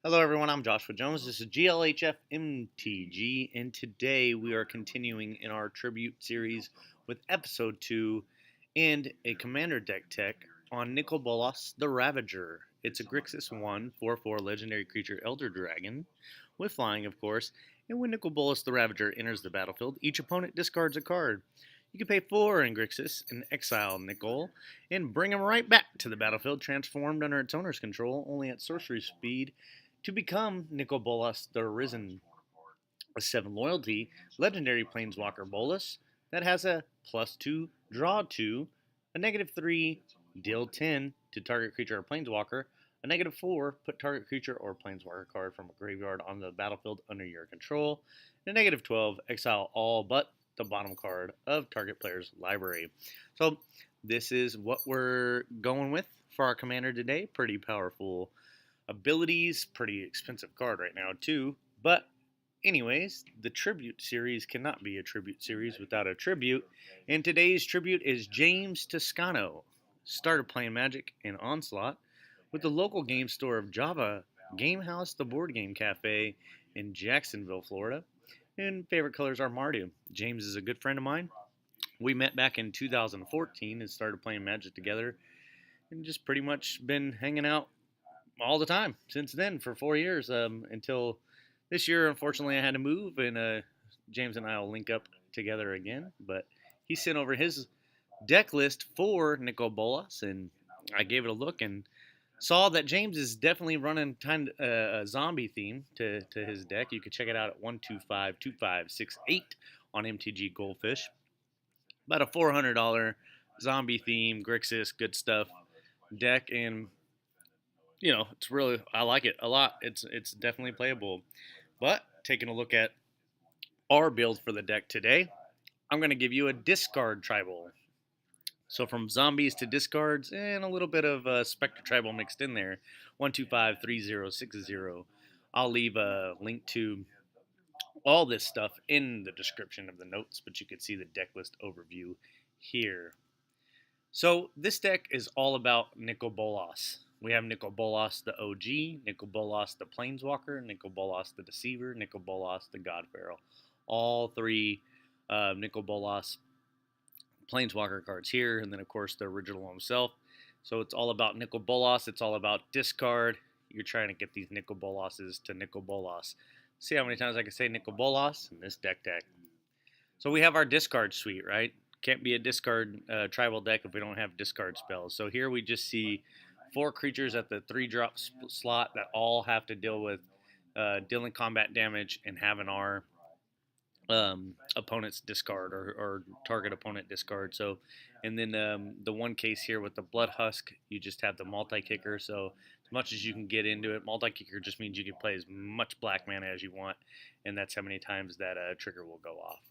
Hello everyone, I'm Joshua Jones. This is GLHF MTG, and today we are continuing in our tribute series with episode 2 and a commander deck tech on Nicol Bolas, the Ravager. It's a Grixis 1 4/4 legendary creature Elder Dragon, with flying of course, and when Nicol Bolas the Ravager enters the battlefield, each opponent discards a card. You can pay 4 in Grixis and exile Nicol, and bring him right back to the battlefield, transformed under its owner's control, only at sorcery speed, to become Nicol Bolas the Arisen. A 7 loyalty, legendary Planeswalker Bolas that has a +2, draw 2, a -3, deal 10 to target creature or Planeswalker, a -4, put target creature or Planeswalker card from a graveyard on the battlefield under your control, and a -12, exile all but the bottom card of target player's library. So this is what we're going with for our commander today. Pretty powerful abilities, pretty expensive card right now too. But anyways, the tribute series cannot be a tribute series without a tribute. And today's tribute is James Tuscano. Started playing Magic in Onslaught with the local game store of Java Game House, the Board Game Cafe in Jacksonville, Florida. And favorite colors are Mardu. James is a good friend of mine. We met back in 2014 and started playing Magic together, and just pretty much been hanging out all the time since then for 4 years, until this year. Unfortunately, I had to move, and James and I will link up together again. But he sent over his deck list for Nicol Bolas, and I gave it a look and saw that James is definitely running kind of a zombie theme to his deck. You can check it out at 1252568 on MTG Goldfish. About a $400 zombie theme, Grixis, good stuff deck, and it's really, I like it a lot. It's definitely playable. But taking a look at our build for the deck today, I'm going to give you a discard tribal. So from zombies to discards and a little bit of Specter Tribal mixed in there. 1253060. I'll leave a link to all this stuff in the description of the notes, but you can see the deck list overview here. So this deck is all about Nicol Bolas. We have Nicol Bolas the OG, Nicol Bolas the Planeswalker, Nicol Bolas the Deceiver, Nicol Bolas the God Pharaoh. All three Nicol Bolas Planeswalker cards here, and then of course the original himself. So it's all about Nicol Bolas. It's all about discard. You're trying to get these Nicol Bolases to Nicol Bolas. See how many times I can say Nicol Bolas in this deck. So we have our discard suite, right? Can't be a discard tribal deck if we don't have discard spells. So here we just see 4 creatures at the 3-drop slot that all have to deal with dealing combat damage and having our opponent's discard or target opponent discard. So, and then the one case here with the Blood Husk, you just have the multi-kicker. So as much as you can get into it, multi-kicker just means you can play as much black mana as you want, and that's how many times that trigger will go off.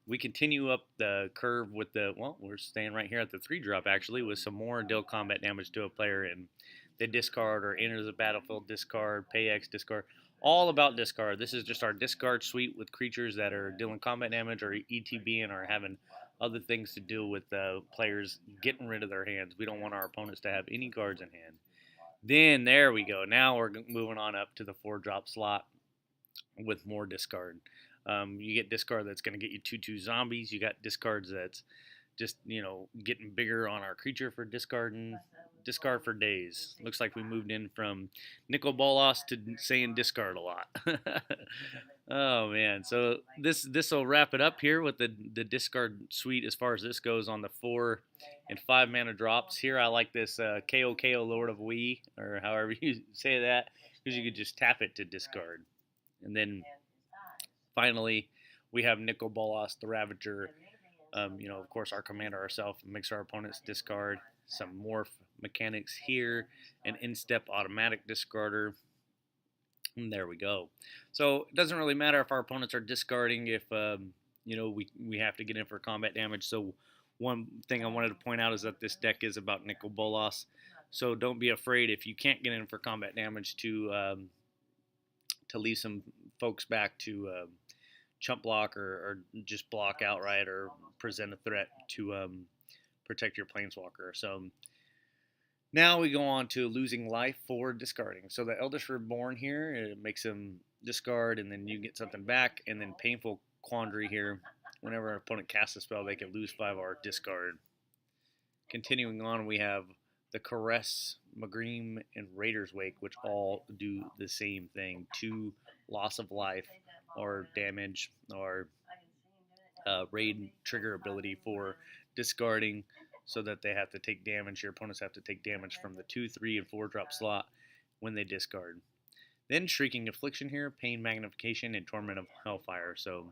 We continue up the curve with we're staying right here at the 3-drop actually, with some more deal combat damage to a player, and they discard or enter the battlefield, discard, pay X, discard. All about discard. This is just our discard suite with creatures that are dealing combat damage or ETBing or having other things to do with players getting rid of their hands. We don't want our opponents to have any cards in hand. Then there we go. Now we're moving on up to the 4-drop slot with more discard. You get discard that's going to get you 2/2 zombies. You got discards that's just, getting bigger on our creature for discarding. Discard for days. Looks like we moved in from Nicol Bolas to saying discard a lot. Oh man, so this will wrap it up here with the discard suite as far as this goes on the 4 and 5 mana drops. Here I like this KO Lord of We, or however you say that, because you could just tap it to discard. And then finally we have Nicol Bolas the Ravager. Of course, our commander ourselves makes our opponents discard. Some morph mechanics here, an in-step automatic discarder. And there we go. So it doesn't really matter if our opponents are discarding if we have to get in for combat damage. So one thing I wanted to point out is that this deck is about Nicol Bolas. So don't be afraid if you can't get in for combat damage to leave some folks back to chump block or just block outright or present a threat to protect your Planeswalker. So Now we go on to losing life for discarding. So the Eldest Reborn here, it makes him discard, and then you get something back, and then Painful Quandary here. Whenever an opponent casts a spell, they can lose 5 or discard. Continuing on, we have the Caress, Magreem, and Raider's Wake, which all do the same thing. 2 loss of life or damage or raid trigger ability for discarding so that they have to take damage. Your opponents have to take damage from the 2, 3, and 4 drop slot when they discard. Then Shrieking Affliction here, Pain Magnification, and Torment of Hellfire. So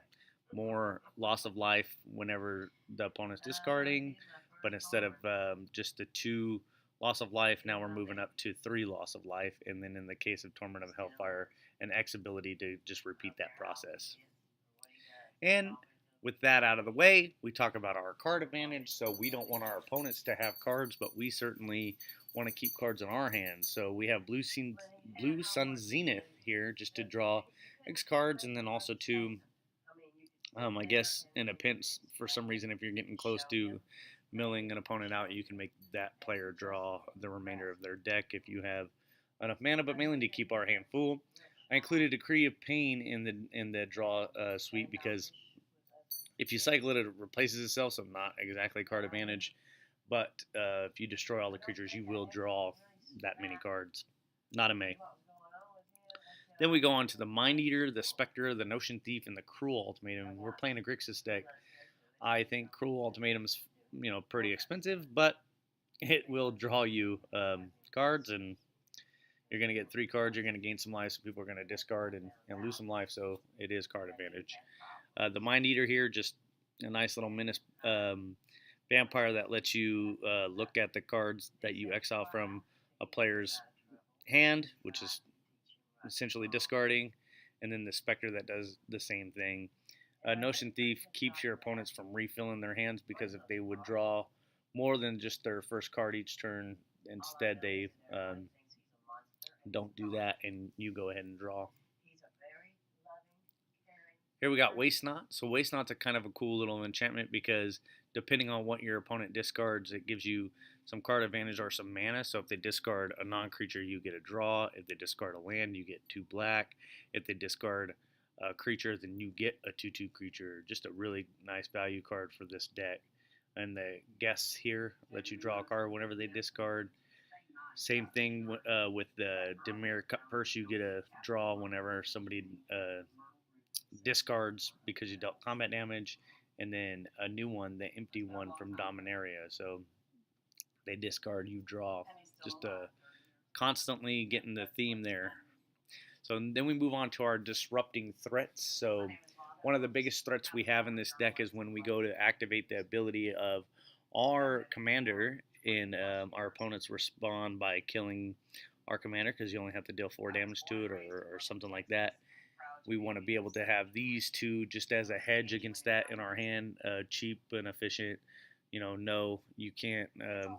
more loss of life whenever the opponent's discarding, but instead of just the 2 loss of life, now we're moving up to 3 loss of life, and then in the case of Torment of Hellfire, an X ability to just repeat that process. And with that out of the way, we talk about our card advantage. So we don't want our opponents to have cards, but we certainly want to keep cards in our hands. So we have Blue Sun Zenith here just to draw X cards, and then also to, I guess, in a pinch, for some reason, if you're getting close to milling an opponent out, you can make that player draw the remainder of their deck if you have enough mana, but mainly to keep our hand full. I included Decree of Pain in the draw suite because if you cycle it, it replaces itself, so not exactly card advantage. But if you destroy all the creatures, you will draw that many cards. Not a May. Then we go on to the Mind Eater, the Specter, the Notion Thief, and the Cruel Ultimatum. We're playing a Grixis deck. I think Cruel Ultimatum is, pretty expensive, but it will draw you cards, and you're going to get 3 cards. You're going to gain some life, so people are going to discard and lose some life, so it is card advantage. The Mind Eater here, just a nice little menace vampire that lets you look at the cards that you exile from a player's hand, which is essentially discarding, and then the Specter that does the same thing. Notion Thief keeps your opponents from refilling their hands, because if they would draw more than just their first card each turn, instead they don't do that, and you go ahead and draw. Here we got Waste Not. So Waste Not's a kind of a cool little enchantment because depending on what your opponent discards, it gives you some card advantage or some mana. So if they discard a non-creature, you get a draw. If they discard a land, you get 2 black. If they discard a creature, then you get a 2/2 creature. Just a really nice value card for this deck. And the guests here let you draw a card whenever they discard. Same thing with the Demir Cut Purse. You get a draw whenever somebody discards because you dealt combat damage, and then a new one, the empty one from Dominaria. So they discard, you draw. Just constantly getting the theme there. So then we move on to our disrupting threats. So one of the biggest threats we have in this deck is when we go to activate the ability of our commander, and our opponents respond by killing our commander because you only have to deal 4 damage to it, or something like that. We want to be able to have these 2 just as a hedge against that in our hand, cheap and efficient. No, you can't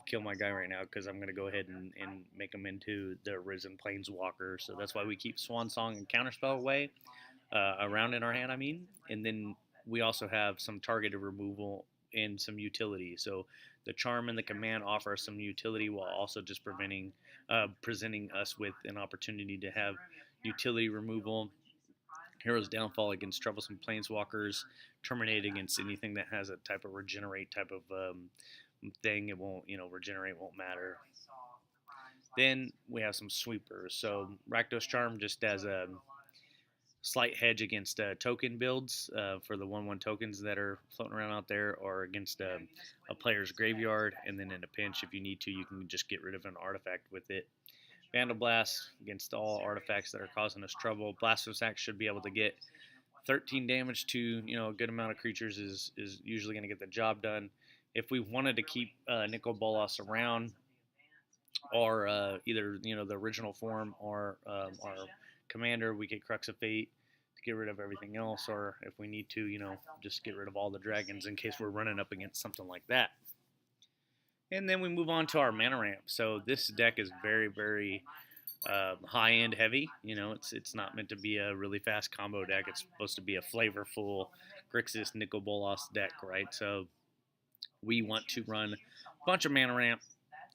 kill my guy right now because I'm going to go ahead and make him into the Arisen Planeswalker. So that's why we keep Swan Song and Counterspell away around in our hand, And then we also have some targeted removal and some utility. So the Charm and the Command offer some utility while also just presenting us with an opportunity to have utility removal. Hero's Downfall against Troublesome Planeswalkers, Terminate against anything that has a type of regenerate type of thing. It won't, regenerate won't matter. Then we have some sweepers. So Rakdos Charm just as a slight hedge against token builds for the 1/1 tokens that are floating around out there, or against a player's graveyard. And then in a pinch, if you need to, you can just get rid of an artifact with it. Vandal Blast against all artifacts that are causing us trouble. Blasphemous Axe should be able to get 13 damage to a good amount of creatures is usually going to get the job done. If we wanted to keep Nicol Bolas around, or either the original form or our commander, we get Crux of Fate to get rid of everything else, or if we need to, just get rid of all the dragons in case we're running up against something like that. And then we move on to our mana ramp. So this deck is very, very high-end heavy. It's not meant to be a really fast combo deck. It's supposed to be a flavorful Grixis Nicol Bolas deck, right? So we want to run a bunch of mana ramp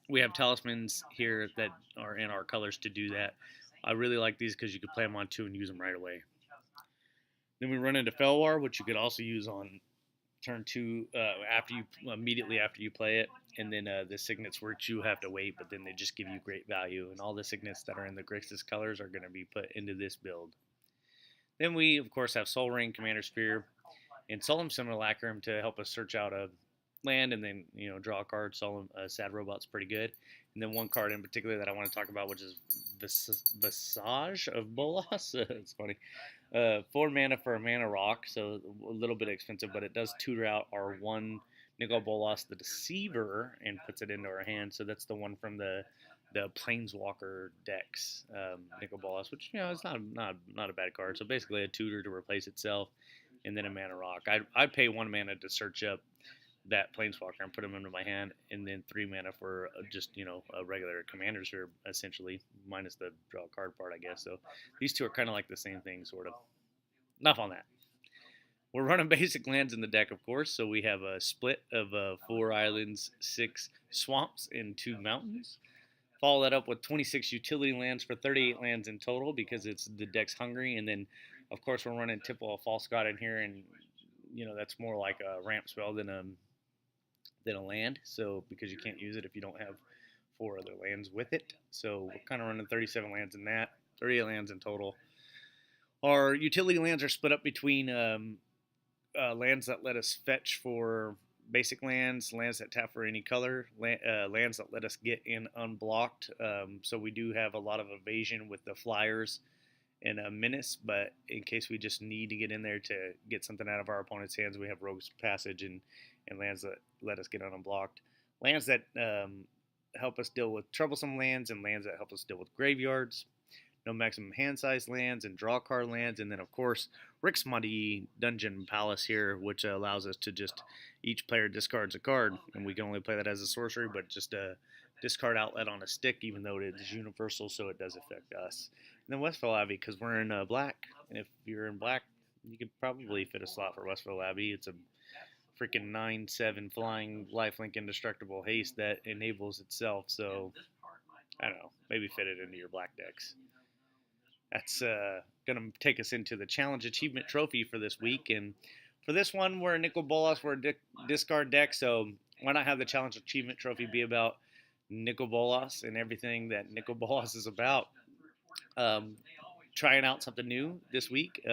We have talismans here that are in our colors to do that. I really like these because you can play them on 2 and use them right away. Then we run into Felwar, which you could also use on turn 2 after you immediately after you play it. And then the signets, which you have to wait, but then they just give you great value. And all the signets that are in the Grixis colors are going to be put into this build. Then we, of course, have Soul Ring, Commander Sphere, and Solemn Simulacrum to help us search out a land and then draw a card. Solemn Sad Robot's pretty good. And then one card in particular that I want to talk about, which is Visage of Bolas. It's funny. 4 mana for a mana rock, so a little bit expensive, but it does tutor out our one Nicol Bolas the Deceiver and puts it into our hand. So that's the one from the Planeswalker decks, Nicol Bolas, which is not a bad card. So basically a tutor to replace itself, and then a mana rock. I'd pay 1 mana to search up that Planeswalker and put them into my hand, and then 3 mana for just a regular commander's here, essentially, minus the draw card part, I guess. So these two are kind of like the same thing, sort of. Enough on that. We're running basic lands in the deck, of course, so we have a split of 4 islands, 6 swamps, and 2 mountains. Follow that up with 26 utility lands for 38 lands in total because it's the deck's hungry, and then of course we're running Tipple of False God in here, and that's more like a ramp spell than a land. So because you can't use it if you don't have 4 other lands with it. So we're kind of running 37 lands in that, 38 lands in total. Our utility lands are split up between lands that let us fetch for basic lands, lands that tap for any color, lands that let us get in unblocked. So we do have a lot of evasion with the flyers and a menace, but in case we just need to get in there to get something out of our opponent's hands, we have Rogue's Passage and lands that let us get unblocked. Lands that help us deal with troublesome lands and lands that help us deal with graveyards. No maximum hand size lands and draw card lands, and then of course Rick's Muddy Dungeon Palace here, which allows us to just each player discards a card, and we can only play that as a sorcery, but just a discard outlet on a stick, even though it is universal, so it does affect us. And then Westfall Abbey, because we're in black, and if you're in black, you could probably fit a slot for Westfall Abbey. It's a freaking 9/7 flying lifelink indestructible haste that enables itself, so I don't know, maybe fit it into your black decks. That's going to take us into the Challenge Achievement Trophy for this week. And for this one, we're a Nicol Bolas, we're a discard deck. So why not have the Challenge Achievement Trophy be about Nicol Bolas and everything that Nicol Bolas is about? Trying out something new this week.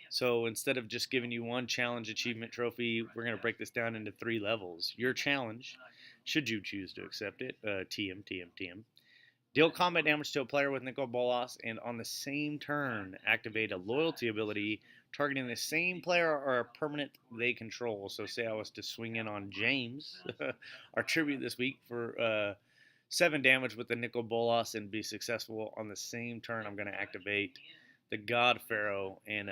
So instead of just giving you one Challenge Achievement Trophy, we're going to break this down into 3 levels. Your challenge, should you choose to accept it, TM. Deal combat damage to a player with Nicol Bolas, and on the same turn, activate a loyalty ability targeting the same player or a permanent they control. So say I was to swing in on James, our tribute this week, for 7 damage with the Nicol Bolas and be successful on the same turn, I'm going to activate the God Pharaoh and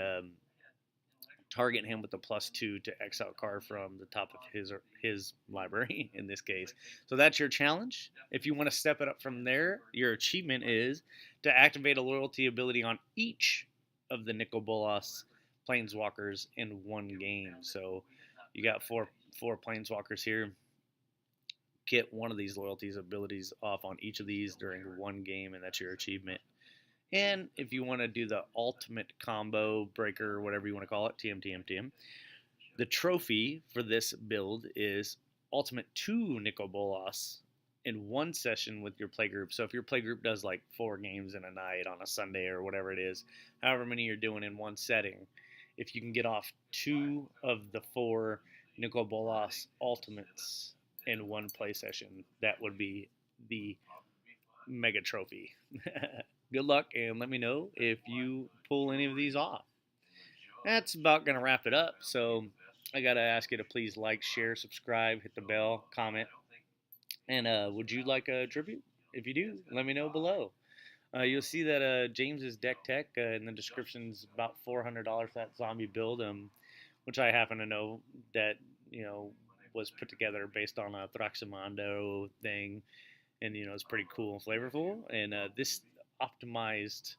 target him with a +2 to exile card from the top of his library in this case. So that's your challenge. If you want to step it up from there, your achievement is to activate a loyalty ability on each of the Nicol Bolas planeswalkers in one game. So you got four planeswalkers here. Get one of these loyalties abilities off on each of these during one game, and that's your achievement. And if you want to do the ultimate combo breaker, whatever you want to call it, TM, the trophy for this build is ultimate 2 Nicol Bolas in one session with your playgroup. So if your playgroup does like 4 games in a night on a Sunday or whatever it is, however many you're doing in one setting, if you can get off 2 of the 4 Nicol Bolas ultimates in one play session, that would be the mega trophy. Good luck, and let me know if you pull any of these off. That's about going to wrap it up. So I got to ask you to please like, share, subscribe, hit the bell, comment. And would you like a tribute? If you do, let me know below. You'll see that James's deck tech in the description is about $400 for that zombie build, which I happen to know that, was put together based on a Thraximando thing. And, it's pretty cool and flavorful. And this optimized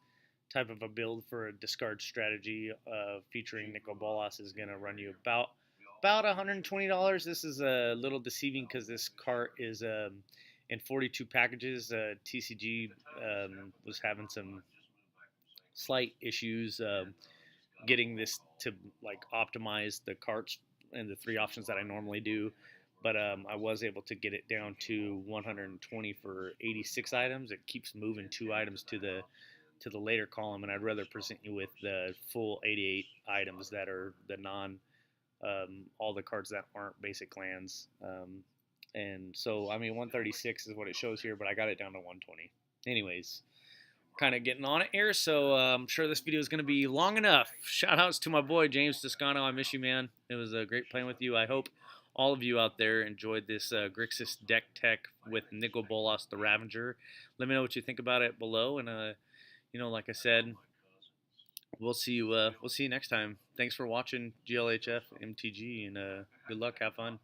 type of a build for a discard strategy featuring Nicol Bolas is going to run you about $120. This is a little deceiving because this cart is in 42 packages. TCG was having some slight issues getting this to like optimize the carts and the 3 options that I normally do. But I was able to get it down to 120 for 86 items. It keeps moving 2 items to the later column, and I'd rather present you with the full 88 items that are the non all the cards that aren't basic lands. And so, I mean, 136 is what it shows here, but I got it down to 120. Anyways, kind of getting on it here, so I'm sure this video is going to be long enough. Shout outs to my boy James Tuscano. I miss you, man. It was great playing with you. I hope all of you out there enjoyed this Grixis deck tech with Nicol Bolas the Ravager. Let me know what you think about it below, and like I said, we'll see you next time. Thanks for watching GLHF MTG, and good luck. Have fun.